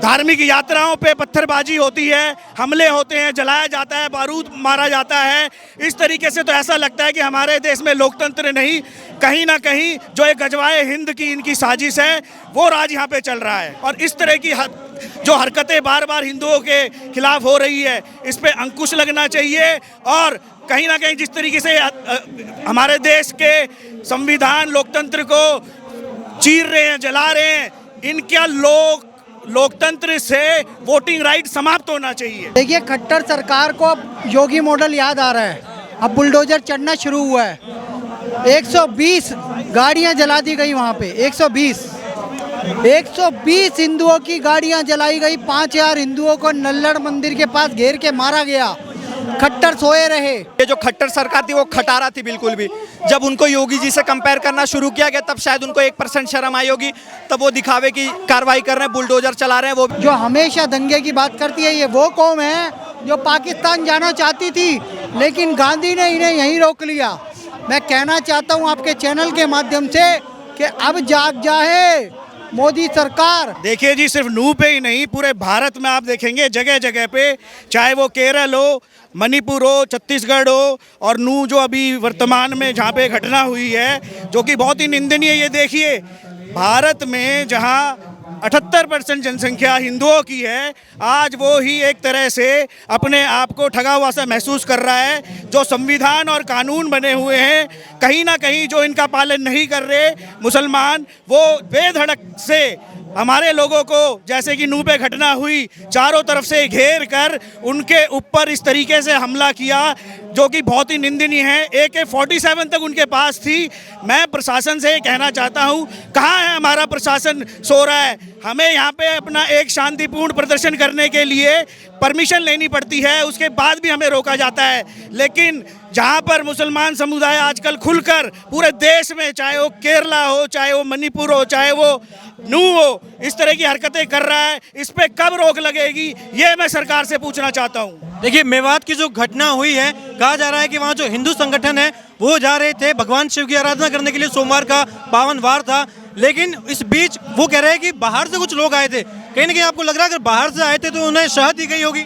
धार्मिक यात्राओं पे पत्थरबाजी होती है, हमले होते हैं, जलाया जाता है, बारूद मारा जाता है। इस तरीके से तो ऐसा लगता है कि हमारे देश में लोकतंत्र नहीं, कहीं ना कहीं जो एक गजवाए हिंद की इनकी साजिश है वो राज यहाँ पे चल रहा है। और इस तरह की जो हरकतें बार बार हिंदुओं के खिलाफ हो रही है, इस पे अंकुश लगना चाहिए। और कहीं ना कहीं जिस तरीके से हमारे देश के संविधान लोकतंत्र को चीर रहे हैं, जला रहे हैं, इनका लोकतंत्र से वोटिंग राइट समाप्त होना चाहिए। देखिए, खट्टर सरकार को अब योगी मॉडल याद आ रहा है। अब बुलडोजर चढ़ना शुरू हुआ है। 120 गाड़ियां जला दी गई वहां पे, 120 हिंदुओं की गाड़ियां जलाई गई। 5000 हिंदुओं को नल्लड़ मंदिर के पास घेर के मारा गया। खट्टर सोए रहे। ये जो खट्टर सरकार थी वो खटारा थी बिल्कुल भी। जब उनको योगी जी से कंपेयर करना शुरू किया गया तब शायद उनको 1% शर्म आई होगी, तब वो दिखावे की कार्रवाई कर रहे हैं, बुलडोजर चला रहे हैं। वो जो हमेशा दंगे की बात करती है, ये वो कौम है जो पाकिस्तान जाना चाहती थी, लेकिन गांधी ने इन्हें यहीं रोक लिया। मैं कहना चाहता हूँ आपके चैनल के माध्यम से कि अब जाग जाए मोदी सरकार। देखिए जी, सिर्फ नूह पे ही नहीं, पूरे भारत में आप देखेंगे जगह जगह पे, चाहे वो केरल हो, मणिपुर हो, छत्तीसगढ़ हो, और नूह जो अभी वर्तमान में जहाँ पे घटना हुई है जो कि बहुत ही निंदनीय। ये देखिए, भारत में जहाँ 78% जनसंख्या हिंदुओं की है, आज वो ही एक तरह से अपने आप को ठगा हुआ सा महसूस कर रहा है। जो संविधान और कानून बने हुए हैं, कहीं ना कहीं जो इनका पालन नहीं कर रहे मुसलमान, वो बेधड़क से हमारे लोगों को, जैसे कि नूह पे घटना हुई, चारों तरफ से घेर कर उनके ऊपर इस तरीके से हमला किया जो कि बहुत ही निंदनीय है। AK-47 तक उनके पास थी। मैं प्रशासन से कहना चाहता हूँ, कहाँ है हमारा प्रशासन? सो रहा है। हमें यहाँ पे अपना एक शांतिपूर्ण प्रदर्शन करने के लिए परमिशन लेनी पड़ती है, उसके बाद भी हमें रोका जाता है। लेकिन जहाँ पर मुसलमान समुदाय आजकल खुलकर पूरे देश में, चाहे वो केरला हो, चाहे वो मणिपुर हो, चाहे वो नूह हो, इस तरह की हरकतें कर रहा है, इस पे कब रोक लगेगी, ये मैं सरकार से पूछना चाहता हूँ। देखिए, मेवात की जो घटना हुई है, कहा जा रहा है कि वहाँ जो हिंदू संगठन है वो जा रहे थे भगवान शिव की आराधना करने के लिए। सोमवार का पावन वार था, लेकिन इस बीच वो कह रहे हैं कि बाहर से कुछ लोग आए थे। कहीं ना कहीं आपको लग रहा है अगर बाहर से आए थे तो उन्हें शहद दी गई होगी?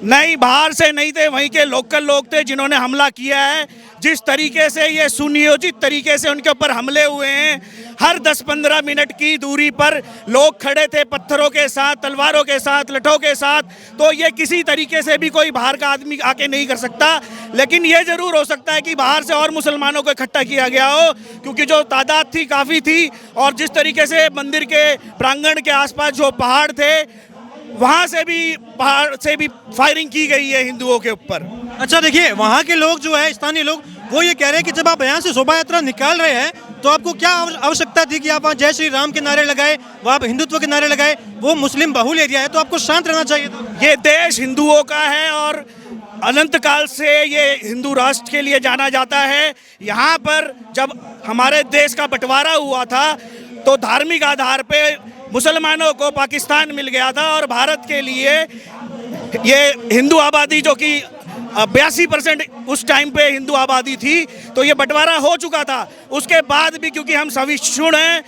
नहीं, बाहर से नहीं थे, वहीं के लोकल लोग थे जिन्होंने हमला किया है। जिस तरीके से ये सुनियोजित तरीके से उनके ऊपर हमले हुए हैं, हर 10-15 मिनट की दूरी पर लोग खड़े थे पत्थरों के साथ, तलवारों के साथ, लठों के साथ। तो ये किसी तरीके से भी कोई बाहर का आदमी आके नहीं कर सकता। लेकिन ये ज़रूर हो सकता है कि बाहर से और मुसलमानों को इकट्ठा किया गया हो, क्योंकि जो तादाद थी काफ़ी थी। और जिस तरीके से मंदिर के प्रांगण के आसपास जो पहाड़ थे, वहाँ से भी, पहाड़ से भी फायरिंग की गई है हिंदुओं के ऊपर। अच्छा, देखिए, वहाँ के लोग जो है, स्थानीय लोग, वो ये कह रहे हैं कि जब आप यहाँ से शोभा यात्रा निकाल रहे हैं तो आपको क्या आवश्यकता थी कि आप वहाँ जय श्री राम के नारे लगाए, वहाँ आप हिंदुत्व के नारे लगाए? वो मुस्लिम बहुल एरिया है, तो आपको शांत रहना चाहिए था। ये देश हिंदुओं का है और अनंत काल से ये हिंदू राष्ट्र के लिए जाना जाता है। यहाँ पर जब हमारे देश का बंटवारा हुआ था तो धार्मिक आधार पे मुसलमानों को पाकिस्तान मिल गया था, और भारत के लिए ये हिंदू आबादी जो कि 82% उस टाइम पे हिंदू आबादी थी, तो ये बंटवारा हो चुका था। उसके बाद भी क्योंकि हम सहिष्णु हैं,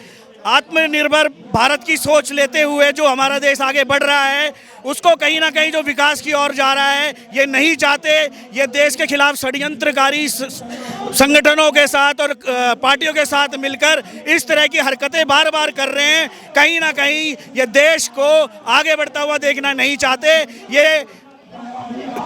आत्मनिर्भर भारत की सोच लेते हुए जो हमारा देश आगे बढ़ रहा है, उसको कहीं ना कहीं जो विकास की ओर जा रहा है, ये नहीं चाहते। ये देश के खिलाफ षड्यंत्रकारी संगठनों के साथ और पार्टियों के साथ मिलकर इस तरह की हरकतें बार बार कर रहे हैं। कहीं ना कहीं ये देश को आगे बढ़ता हुआ देखना नहीं चाहते। ये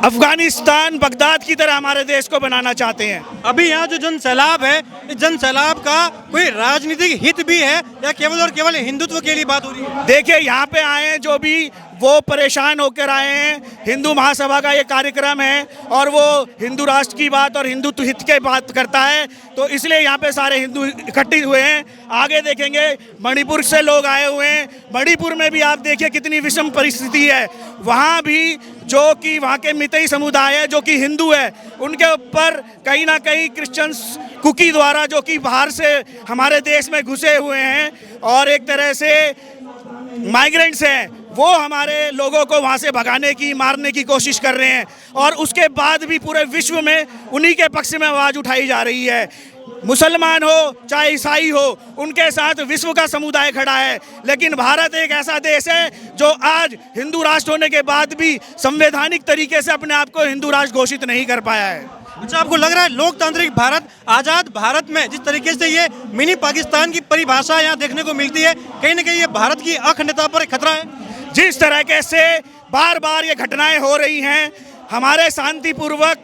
अफगानिस्तान, बगदाद की तरह हमारे देश को बनाना चाहते हैं। अभी यहाँ जो जन सैलाब है, इस जन सैलाब का कोई राजनीतिक हित भी है या केवल और केवल हिंदुत्व के लिए बात हो रही है? देखिए, यहाँ पे आए हैं जो भी, वो परेशान होकर आए हैं। हिंदू महासभा का ये कार्यक्रम है और वो हिंदू राष्ट्र की बात और हिंदुत्व हित की बात करता है, तो इसलिए यहाँ पे सारे हिंदू इकट्ठे हुए हैं। आगे देखेंगे मणिपुर से लोग आए हुए हैं। मणिपुर में भी आप देखिए कितनी विषम परिस्थिति है। वहाँ भी जो कि वहाँ के मितई समुदाय है जो कि हिंदू है, उनके ऊपर कहीं ना कहीं क्रिश्चियंस कुकी द्वारा, जो कि बाहर से हमारे देश में घुसे हुए हैं और एक तरह से माइग्रेंट्स हैं, वो हमारे लोगों को वहाँ से भगाने की, मारने की कोशिश कर रहे हैं। और उसके बाद भी पूरे विश्व में उन्हीं के पक्ष में आवाज़ उठाई जा रही है। मुसलमान हो चाहे ईसाई हो, उनके साथ विश्व का समुदाय खड़ा है। लेकिन भारत एक ऐसा देश है जो आज हिंदू राष्ट्र होने के बाद भी संवैधानिक तरीके से अपने आप को हिंदू राष्ट्र घोषित नहीं कर पाया है। अच्छा, आपको लग रहा है लोकतांत्रिक भारत, आजाद भारत में जिस तरीके से ये मिनी पाकिस्तान की परिभाषा यहाँ देखने को मिलती है, कहीं ना कहीं ये भारत की अखंडता पर एक खतरा है? जिस तरीके से बार बार ये घटनाएं हो रही हैं, हमारे शांतिपूर्वक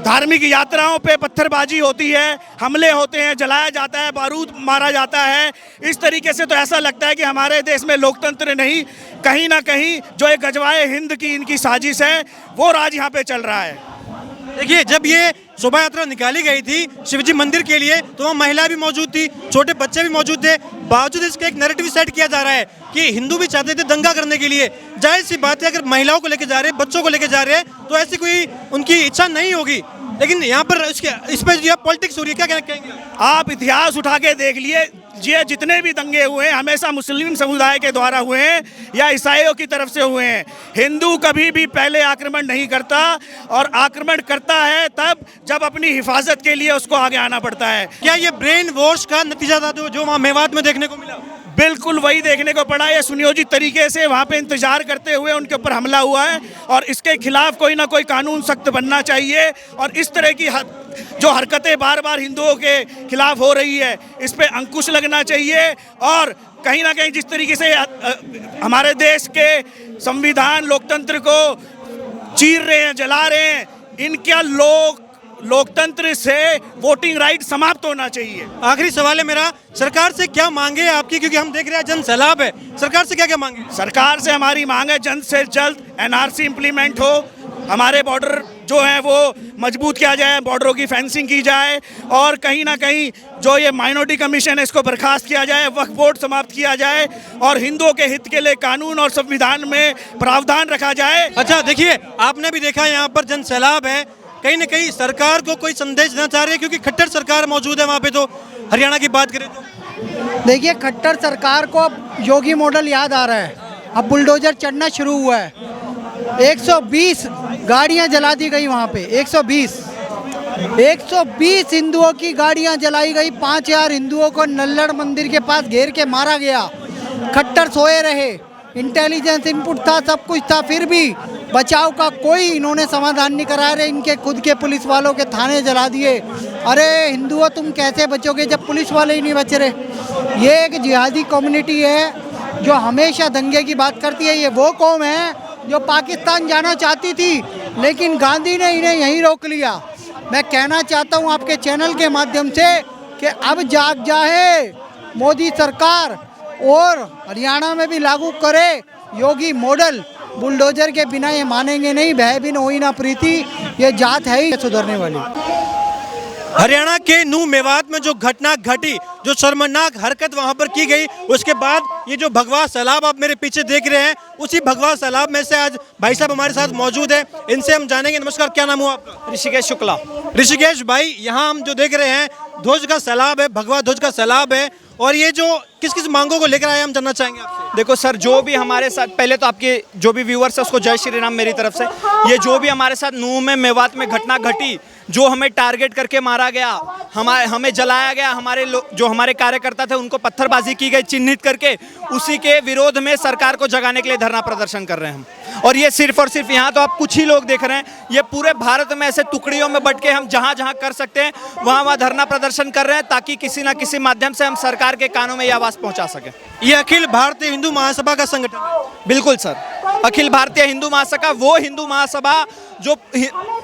धार्मिक यात्राओं पे पत्थरबाजी होती है, हमले होते हैं, जलाया जाता है, बारूद मारा जाता है, इस तरीके से तो ऐसा लगता है कि हमारे देश में लोकतंत्र नहीं, कहीं ना कहीं जो एक गजवाए हिंद की इनकी साजिश है वो राज यहाँ पे चल रहा है। देखिए, जब ये शोभा यात्रा निकाली गई थी शिवजी मंदिर के लिए तो वहाँ महिला भी मौजूद थी, छोटे बच्चे भी मौजूद थे। बावजूद इसके एक नैरेटिव सेट किया जा रहा है कि हिंदू भी चाहते थे दंगा करने के लिए। जाहिर सी बात है, अगर महिलाओं को लेके जा रहे हैं, बच्चों को लेके जा रहे हैं, तो ऐसी कोई उनकी इच्छा नहीं होगी। लेकिन यहाँ पर इस पर जो पॉलिटिक्स हो रही है, क्या कहना कहेंगे आप इतिहास उठा के देख लिए, ये जितने भी दंगे हुए हैं हमेशा मुस्लिम समुदाय के द्वारा हुए हैं या ईसाइयों की तरफ से हुए हैं। हिंदू कभी भी पहले आक्रमण नहीं करता, और आक्रमण करता है तब जब अपनी हिफाजत के लिए उसको आगे आना पड़ता है। क्या ये ब्रेन वॉश का नतीजा था जो वहाँ मेवात में देखने को मिला? बिल्कुल वही देखने को पड़ा। ये सुनियोजित तरीके से वहाँ पे इंतजार करते हुए उनके ऊपर हमला हुआ है, और इसके खिलाफ कोई ना कोई कानून सख्त बनना चाहिए। और इस तरह की जो हरकतें बार बार हिंदुओं के खिलाफ हो रही है, इस पे अंकुश लगना चाहिए। और कहीं ना कहीं जिस तरीके से हमारे देश के संविधान लोकतंत्र को चीर रहे हैं, जला रहे हैं, इनका लोकतंत्र से वोटिंग राइट समाप्त होना चाहिए। आखिरी सवाल है मेरा, सरकार से क्या मांगे है आपकी, क्योंकि हम देख रहे हैं जन सैलाब है, सरकार से क्या क्या मांगे? सरकार से हमारी मांग है जल्द से जल्द एनआरसी इम्प्लीमेंट हो, हमारे बॉर्डर जो है वो मजबूत किया जाए, बॉर्डरों की फेंसिंग की जाए, और कहीं ना कहीं जो ये माइनॉरिटी कमीशन है इसको बर्खास्त किया जाए, वक्फ बोर्ड समाप्त किया जाए, और हिंदुओं के हित के लिए कानून और संविधान में प्रावधान रखा जाए। अच्छा, देखिए, आपने भी देखा यहाँ पर जन सैलाब है, कहीं ना कहीं सरकार को कोई संदेश देना चाह रही है, क्योंकि खट्टर सरकार मौजूद है वहाँ पे। तो हरियाणा की बात करें तो देखिए, खट्टर सरकार को अब योगी मॉडल याद आ रहा है। अब बुलडोजर चढ़ना शुरू हुआ है। 120 गाड़ियां जला दी गई वहाँ पे, 120 हिंदुओं की गाड़ियां जलाई गई। 5000 हिंदुओं को नल्लड़ मंदिर के पास घेर के मारा गया। खट्टर सोए रहे, इंटेलिजेंस इनपुट था, सब कुछ था, फिर भी बचाव का कोई इन्होंने समाधान नहीं करा रहे। इनके खुद के पुलिस वालों के थाने जला दिए। अरे हिंदुओं, तुम कैसे बचोगे जब पुलिस वाले ही नहीं बच रहे? ये एक जिहादी कम्युनिटी है जो हमेशा दंगे की बात करती है। ये वो कौम है जो पाकिस्तान जाना चाहती थी, लेकिन गांधी ने इन्हें यहीं रोक लिया। मैं कहना चाहता हूं आपके चैनल के माध्यम से कि अब जाग जाए मोदी सरकार, और हरियाणा में भी लागू करे योगी मॉडल। बुलडोजर के बिना ये मानेंगे नहीं। भय बिन होई ना प्रीति, ये जात है ही सुधरने वाली। हरियाणा के नूह मेवात में जो घटना घटी, जो शर्मनाक हरकत वहां पर की गई, उसके बाद ये जो भगवा सैलाब आप मेरे पीछे देख रहे हैं, उसी भगवा सैलाब में से आज भाई साहब हमारे साथ मौजूद है। इनसे हम जानेंगे। नमस्कार, क्या नाम हुआ आपका? ऋषिकेश शुक्ला। ऋषिकेश भाई, यहाँ हम जो देख रहे हैं ध्वज का सैलाब है, भगवा ध्वज का सैलाब है, और ये जो किस किस मांगों को लेकर आए हम जानना चाहेंगे आपसे। देखो सर, जो भी हमारे साथ, पहले तो आपके जो भी व्यूअर्स है उसको जय श्री राम मेरी तरफ से। ये जो भी हमारे साथ नूह में मेवात में घटना घटी, जो हमें टारगेट करके मारा गया, हमें जलाया गया, जो हमारे कार्यकर्ता थे उनको पत्थरबाजी की गई चिन्हित करके, उसी के विरोध में सरकार को जगाने के लिए धरना प्रदर्शन कर रहे हैं हम। और ये सिर्फ और सिर्फ यहाँ तो आप कुछ ही लोग देख रहे हैं, ये पूरे भारत में ऐसे टुकड़ियों में बट के हम जहाँ जहाँ कर सकते हैं वहाँ धरना प्रदर्शन कर रहे हैं, ताकि किसी ना किसी माध्यम से हम सरकार के कानों में ये आवाज़ पहुँचा सकें। ये अखिल भारतीय हिंदू महासभा का संगठन है? बिल्कुल सर, अखिल भारतीय हिंदू महासभा, वो हिंदू महासभा जो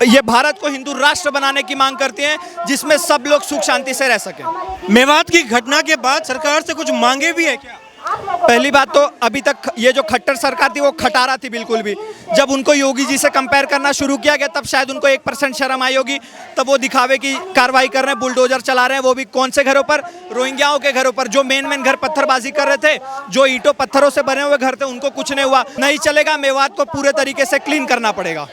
ये भारत को हिंदू राष्ट्र बनाने की मांग करती है, जिसमें सब लोग सुख शांति से रह सकें। मेवात की घटना के बाद सरकार से कुछ मांगे भी है क्या? पहली बात तो अभी तक ये जो खट्टर सरकार थी वो खटारा थी बिल्कुल भी। जब उनको योगी जी से कंपेयर करना शुरू किया गया तब शायद उनको 1% शर्म आई होगी, तब वो दिखावे की कार्रवाई कर रहे हैं, बुलडोजर चला रहे हैं, वो भी कौन से घरों पर? रोहिंग्याओं के घरों पर। जो मेन घर पत्थरबाजी कर रहे थे, जो ईंटों पत्थरों से बने हुए घर थे, उनको कुछ नहीं हुआ। नहीं चलेगा, मेवात को पूरे तरीके से क्लीन करना पड़ेगा।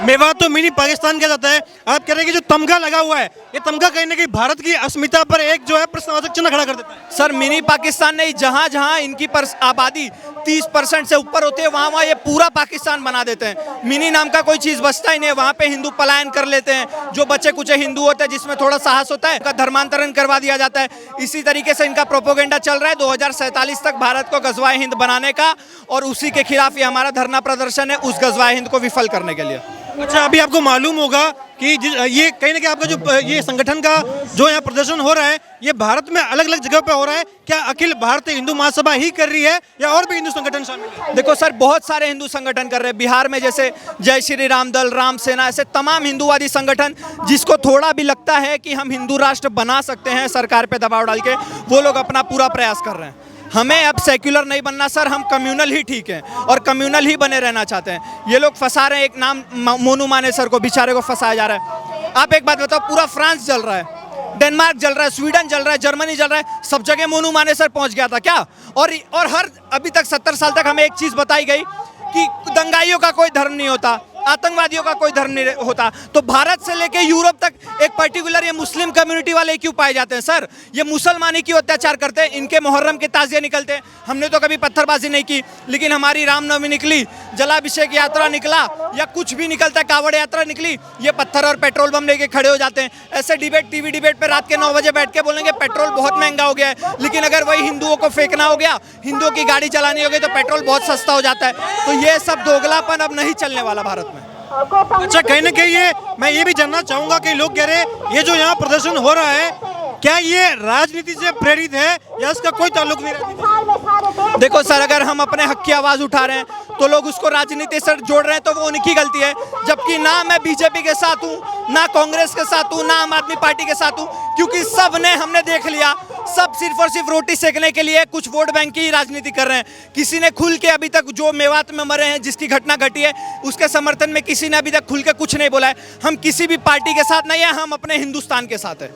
मेवात तो मिनी पाकिस्तान कहा जाता है। आप कह रहे हैं कि जो तमगा लगा हुआ है, ये तमगा कहीं ना कहीं भारत की अस्मिता पर एक जो है प्रश्नवाचक चिन्ह खड़ा कर देता है। सर, मिनी पाकिस्तान नहीं, जहाँ जहाँ इनकी आबादी 30% से ऊपर होते हैं, वहाँ ये पूरा पाकिस्तान बना देते हैं। मिनी नाम का कोई चीज़ बचता ही नहीं है, वहाँ पे हिंदू पलायन कर लेते हैं। जो बच्चे कुछ हिंदू होते हैं जिसमें थोड़ा साहस होता है, उनका धर्मांतरण करवा दिया जाता है। इसी तरीके से इनका प्रोपोगेंडा चल रहा है 2047 तक भारत को गजवाए हिंद बनाने का, और उसी के खिलाफ ये हमारा धरना प्रदर्शन है, उस गजवाए हिंद को विफल करने के लिए। अच्छा, अभी आपको मालूम होगा कि ये कहीं ना कहीं आपका जो ये संगठन का जो यहाँ प्रदर्शन हो रहा है, ये भारत में अलग अलग जगह पे हो रहा है। क्या अखिल भारतीय हिंदू महासभा ही कर रही है या और भी हिंदू संगठन शामिल है? देखो सर, बहुत सारे हिंदू संगठन कर रहे हैं। बिहार में जैसे जय श्री राम दल, राम सेना, ऐसे तमाम हिंदूवादी संगठन जिसको थोड़ा भी लगता है कि हम हिंदू राष्ट्र बना सकते हैं सरकार पे दबाव डाल के, वो लोग अपना पूरा प्रयास कर रहे हैं। हमें अब सेक्युलर नहीं बनना सर, हम कम्युनल ही ठीक है और कम्युनल ही बने रहना चाहते हैं। ये लोग फंसा रहे हैं, एक नाम मोनू मानेसर को, बेचारे को फंसाया जा रहा है। आप एक बात बताओ, पूरा फ्रांस जल रहा है, डेनमार्क जल रहा है, स्वीडन जल रहा है, जर्मनी जल रहा है, सब जगह मोनू मानेसर पहुंच गया था क्या? और हर अभी तक 70 साल तक हमें एक चीज़ बताई गई कि दंगाइयों का कोई धर्म नहीं होता, आतंकवादियों का कोई धर्म नहीं होता। तो भारत से लेके यूरोप तक एक पर्टिकुलर ये मुस्लिम कम्युनिटी वाले क्यों पाए जाते हैं सर? ये मुसलमानी क्यों अत्याचार करते हैं? इनके मुहर्रम के ताजिए निकलते हैं। हमने तो कभी पत्थरबाजी नहीं की, लेकिन हमारी रामनवमी निकली, जलाभिषेक यात्रा निकला, या कुछ भी निकलता है, कावड़ यात्रा निकली, ये पत्थर और पेट्रोल बम लेके खड़े हो जाते हैं। ऐसे डिबेट, टीवी डिबेट पे रात के 9 बजे बैठ के बोलेंगे पेट्रोल बहुत महंगा हो गया है, लेकिन अगर वही हिंदुओं को फेंकना हो गया, हिंदुओं की गाड़ी चलानी हो गई तो पेट्रोल बहुत सस्ता हो जाता है। तो ये सब दोगलापन अब नहीं चलने वाला भारत में। अच्छा, कहीं ना कहीं मैं ये भी जानना चाहूंगा कि लोग कह रहे हैं ये जो यहाँ प्रदर्शन हो रहा है, क्या ये राजनीति से प्रेरित है या इसका कोई ताल्लुक नहीं राजनीति? देखो सर, अगर हम अपने हक की आवाज़ उठा रहे हैं तो लोग उसको राजनीति से जोड़ रहे हैं, तो वो उनकी गलती है। जबकि ना मैं बीजेपी के साथ हूँ, ना कांग्रेस के साथ हूँ, ना आम आदमी पार्टी के साथ हूँ, क्योंकि सब ने हमने देख लिया, सब सिर्फ और सिर्फ रोटी सेकने के लिए कुछ वोट बैंक की राजनीति कर रहे हैं। किसी ने खुल के अभी तक जो मेवात में मरे हैं, जिसकी घटना घटी है, उसके समर्थन में किसी ने अभी तक खुल के कुछ नहीं बोला है। हम किसी भी पार्टी के साथ नहीं है, हम अपने हिंदुस्तान के साथ है।